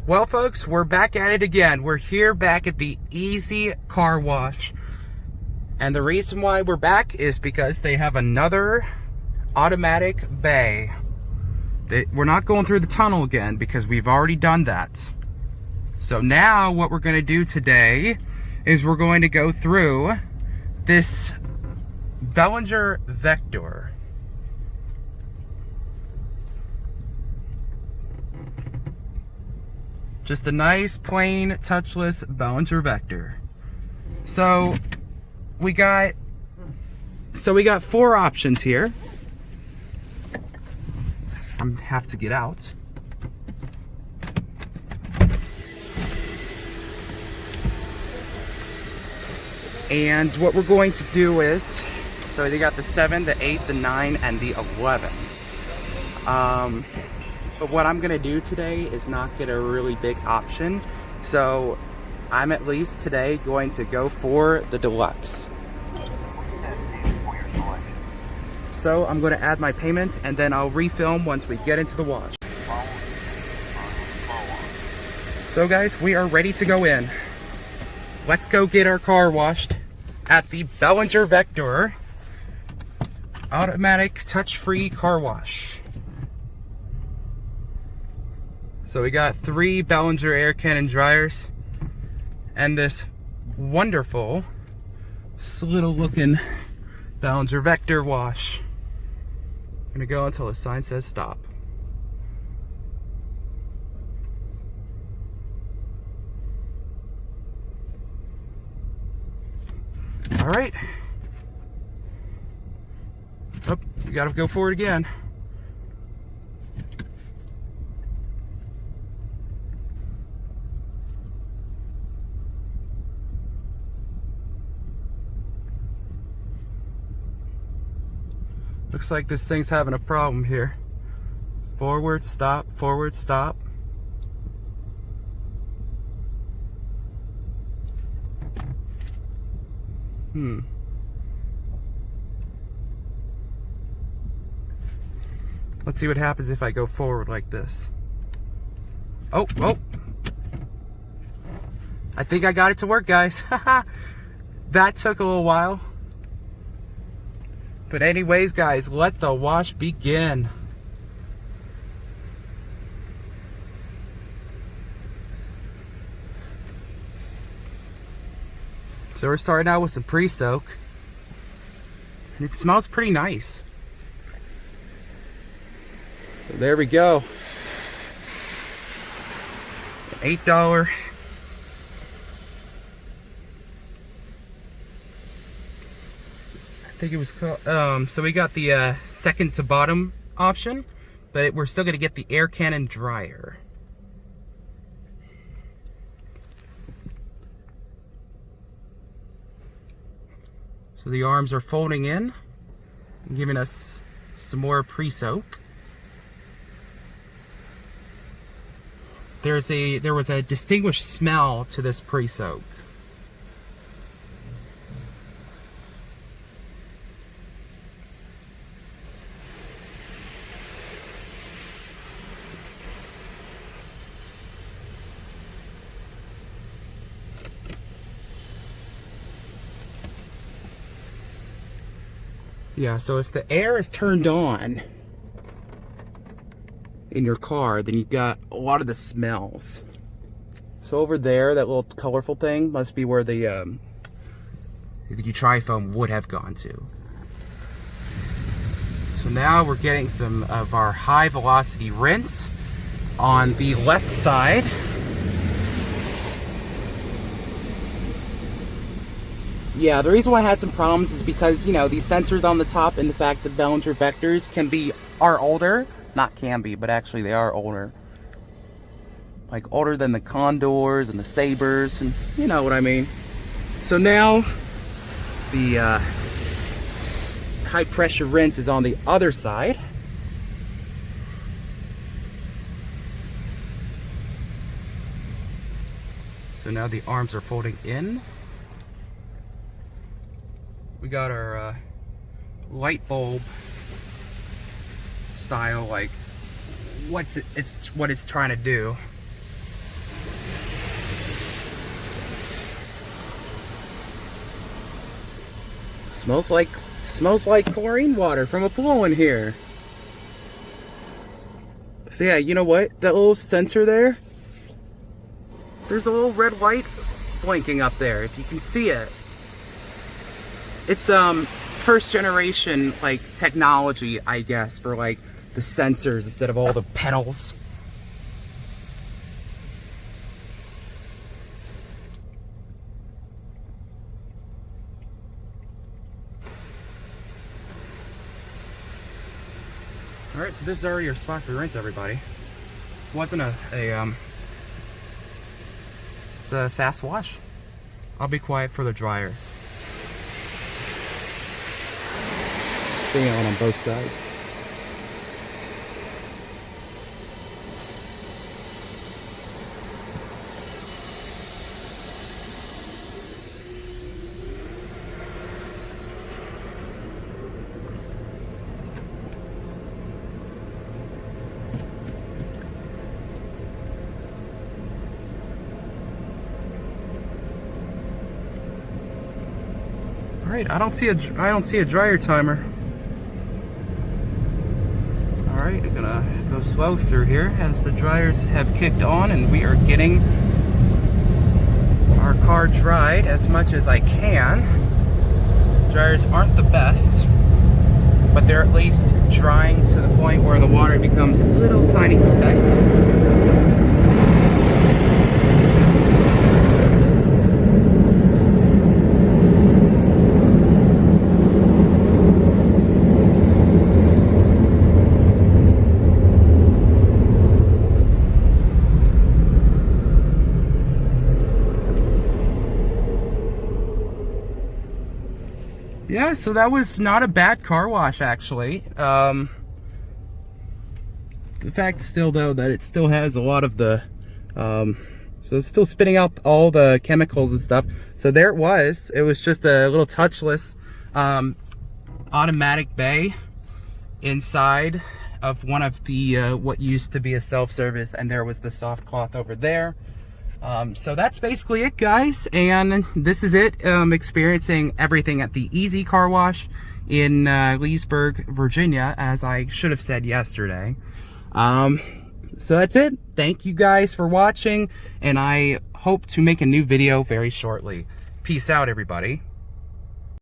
Well, folks, we're back at it again. We're here back at the Easy Car Wash. And the reason why we're back is because they have another automatic bay. We're not going through the tunnel again because we've already done that. So now what we're going to do today is we're going to go through this Belanger Vector. Just a nice, plain, touchless Belanger Vector. So we got four options here. I have to get out. And what we're going to do is, so they got the 7, the 8, the 9, and the 11. But what I'm gonna do today is not get a really big option. So I'm at least today going to go for the deluxe. So I'm gonna add my payment and then I'll refilm once we get into the wash. So guys, we are ready to go in. Let's go get our car washed at the Belanger Vector automatic touch-free car wash. So we got 3 Belanger Air Cannon Dryers and this wonderful little looking Belanger Vector wash. I'm gonna go until the sign says stop. All right. Oh, you gotta go for it again. Looks like this thing's having a problem here. Forward, stop, forward, stop. Let's see what happens if I go forward like this. Oh. I think I got it to work, guys. That took a little while. But anyways, guys, let the wash begin. So we're starting out with some pre-soak. And it smells pretty nice. So there we go. $8. I think it was called, so we got the second to bottom option, but we're still gonna get the Air Cannon Dryer. So the arms are folding in, giving us some more pre-soak. There was a distinguished smell to this pre-soak. Yeah, so if the air is turned on in your car, then you've got a lot of the smells. So over there, that little colorful thing must be where the Nutrifoam would have gone to. So now we're getting some of our high velocity rinse on the left side. Yeah, the reason why I had some problems is because, you know, these sensors on the top and the fact that Belanger Vectors are older. Not can be, but actually they are older. Like older than the Condors and the Sabres, and you know what I mean. So now the high pressure rinse is on the other side. So now the arms are folding in. We got our light bulb style, like what it's trying to do. Smells like chlorine water from a pool in here. So yeah, you know what? That little sensor there, there's a little red light blinking up there, if you can see it. It's first generation like technology, I guess, for like the sensors instead of all the pedals. All right, so this is already your spot for rinse, everybody. Wasn't it's a fast wash. I'll be quiet for the dryers. Stay on both sides. All right, I don't see a dryer timer. All right, I'm gonna go slow through here as the dryers have kicked on and we are getting our car dried as much as I can. Dryers aren't the best, but they're at least drying to the point where the water becomes little tiny specks. Yeah, so that was not a bad car wash, actually. The fact still, though, that it still has a lot of the, so it's still spitting out all the chemicals and stuff. So there it was. It was just a little touchless automatic bay inside of one of the, what used to be a self-service, and there was the soft cloth over there. So that's basically it, guys, and this is it, experiencing everything at the Easy Car Wash in Leesburg, Virginia, as I should have said yesterday. So that's it. Thank you guys for watching, and I hope to make a new video very shortly. Peace out, everybody.